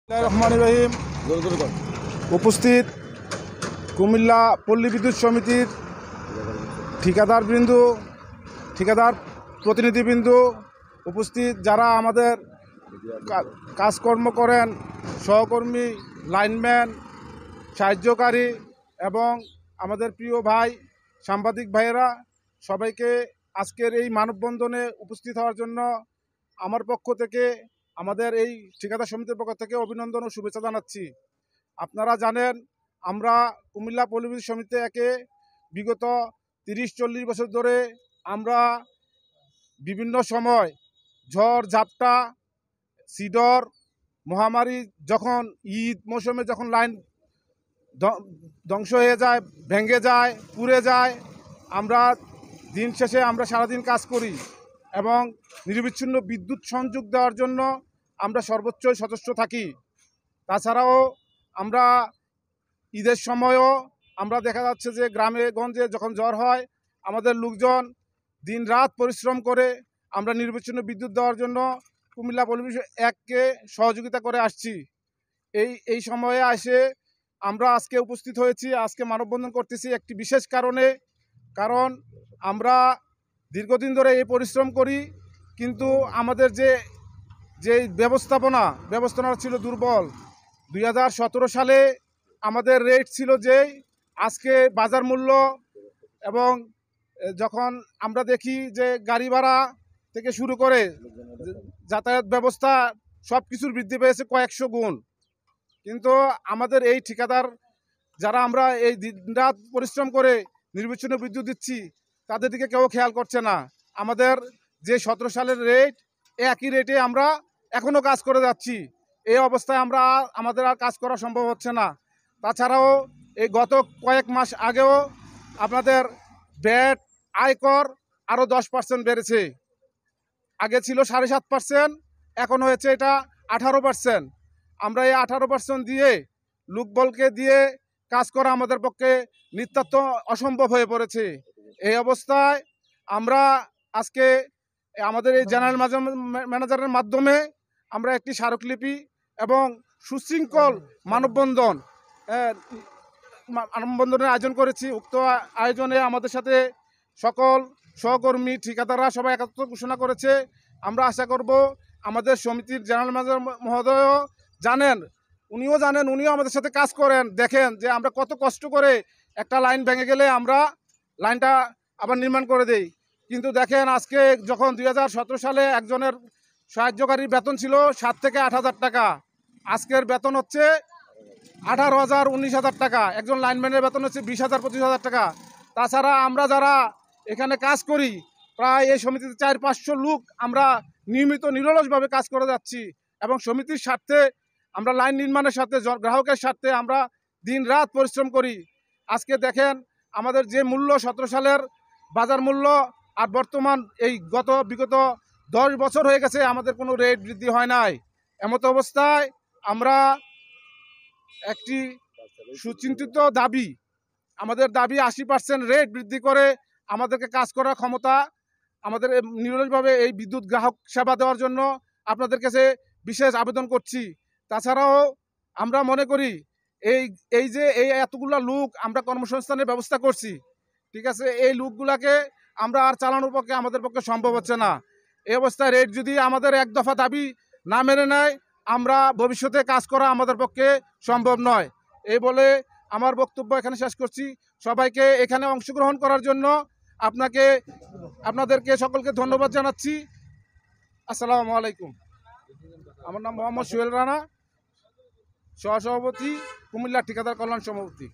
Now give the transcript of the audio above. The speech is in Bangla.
রহমান রহিম। উপস্থিত কুমিল্লা পল্লী বিদ্যুৎ সমিতির ঠিকাদার প্রতিনিধিবৃন্দ, উপস্থিত যারা আমাদের কাজকর্ম করেন, সহকর্মী, লাইনম্যান, সাহায্যকারী এবং আমাদের প্রিয় ভাই সাংবাদিক ভাইয়েরা, সবাইকে আজকের এই মানববন্ধনে উপস্থিত হওয়ার জন্য আমার পক্ষ থেকে, আমাদের এই ঠিকাদার সমিতির পক্ষ থেকে অভিনন্দন ও শুভেচ্ছা জানাচ্ছি। আপনারা জানেন, আমরা কুমিল্লা পল্লী বিদ্যুৎ সমিতি একে বিগত 30-40 বছর ধরে আমরা বিভিন্ন সময় ঝড় ঝাপটা, সিডর, মহামারী, যখন ঈদ মৌসুমে যখন লাইন ধ্বংস হয়ে যায়, ভেঙে যায়, পুড়ে যায়, আমরা দিন শেষে আমরা সারাদিন কাজ করি এবং নিরবিচ্ছিন্ন বিদ্যুৎ সংযোগ দেওয়ার জন্য আমরা সর্বোচ্চই সচেষ্ট থাকি। তাছাড়াও আমরা ঈদের সময়ও আমরা দেখা যাচ্ছে যে গ্রামে গঞ্জে যখন ঝড় হয়, আমাদের লোকজন দিন রাত পরিশ্রম করে আমরা নিরবিচ্ছিন্ন বিদ্যুৎ দেওয়ার জন্য কুমিল্লা পল্লী বিদ্যুৎ এককে সহযোগিতা করে আসছি। এই সময়ে এসে আমরা আজকে উপস্থিত হয়েছি, আজকে মানববন্ধন করতেছি একটি বিশেষ কারণে। কারণ আমরা দীর্ঘদিন ধরে এই পরিশ্রম করি, কিন্তু আমাদের যে ব্যবস্থাপনা ছিল দুর্বল। 2017 সালে আমাদের রেট ছিল যে আজকে বাজার মূল্য, এবং যখন আমরা দেখি যে গাড়ি ভাড়া থেকে শুরু করে যাতায়াত ব্যবস্থা সব কিছুর বৃদ্ধি পেয়েছে কয়েকশো গুণ। কিন্তু আমাদের এই ঠিকাদার যারা আমরা এই দিনরাত পরিশ্রম করে নির্বিচ্ছিন্ন বিদ্যুৎ দিচ্ছি, তাদের দিকে কেউ খেয়াল করছে না। আমাদের যে 17 সালের রেট, একই রেটে আমরা এখনও কাজ করে যাচ্ছি। এই অবস্থায় আমাদের আর কাজ করা সম্ভব হচ্ছে না। তাছাড়াও এই গত কয়েক মাস আগেও আপনাদের ভ্যাট, আয়কর আরও 10% বেড়েছে। আগে ছিল 7.5%, এখন হয়েছে এটা 18%। আমরা এই 18% দিয়ে লোকবলকে দিয়ে কাজ করা আমাদের পক্ষে নিতান্ত অসম্ভব হয়ে পড়েছে। এই অবস্থায় আমরা আজকে আমাদের এই জেনারেল ম্যানেজারের মাধ্যমে আমরা একটি স্মারকলিপি এবং সুশৃঙ্খল মানববন্ধনের আয়োজন করেছি। উক্ত আয়োজনে আমাদের সাথে সকল সহকর্মী, ঠিকাদাররা সবাই একাত্ম ঘোষণা করেছে। আমরা আশা করব আমাদের সমিতির জেনারেল ম্যানেজার মহোদয়ও জানেন, উনিও আমাদের সাথে কাজ করেন, দেখেন যে আমরা কত কষ্ট করে একটা লাইন ভেঙে গেলে আমরা লাইনটা আবার নির্মাণ করে দেই। কিন্তু দেখেন, আজকে যখন 2017 সালে একজনের সাহায্যকারীর বেতন ছিল 7 থেকে 8 হাজার টাকা, আজকের বেতন হচ্ছে 18,000-19,000 টাকা। একজন লাইনম্যানের বেতন হচ্ছে 20,000-25,000 টাকা। তাছাড়া আমরা যারা এখানে কাজ করি, প্রায় এই সমিতিতে 400-500 লোক আমরা নিয়মিত নিরলসভাবে কাজ করে যাচ্ছি এবং সমিতির স্বার্থে, আমরা লাইন নির্মাণের স্বার্থে, গ্রাহকের স্বার্থে আমরা দিন রাত পরিশ্রম করি। আজকে দেখেন, আমাদের যে মূল্য 17 সালের বাজার মূল্য আর বর্তমান এই বিগত 10 বছর হয়ে গেছে, আমাদের কোনো রেট বৃদ্ধি হয় নাই। এমত অবস্থায় আমরা একটি সুচিন্তিত দাবি, আমাদের দাবি 80% রেট বৃদ্ধি করে আমাদেরকে কাজ করার ক্ষমতা, আমাদের নিরলসভাবে এই বিদ্যুৎ গ্রাহক সেবা দেওয়ার জন্য আপনাদের কাছে বিশেষ আবেদন করছি। তাছাড়াও আমরা মনে করি এই যে এতগুলা লোক আমরা কর্মসংস্থানের ব্যবস্থা করছি, ঠিক আছে, এই লোকগুলাকে আমরা আর চালানোর পক্ষে আমাদের পক্ষে সম্ভব হচ্ছে না। এই অবস্থায় রেট যদি আমাদের এক দফা দাবি না মেনে নেয়, আমরা ভবিষ্যতে কাজ করা আমাদের পক্ষে সম্ভব নয়। এই বলে আমার বক্তব্য এখানে শেষ করছি। সবাইকে এখানে অংশগ্রহণ করার জন্য আপনাদেরকে সকলকে ধন্যবাদ জানাচ্ছি। আসসালামু আলাইকুম। আমার নাম মোহাম্মদ সোহেল রানা, সহসভাপতি, কুমিল্লা ঠিকাদার কল্যাণ সমিতি।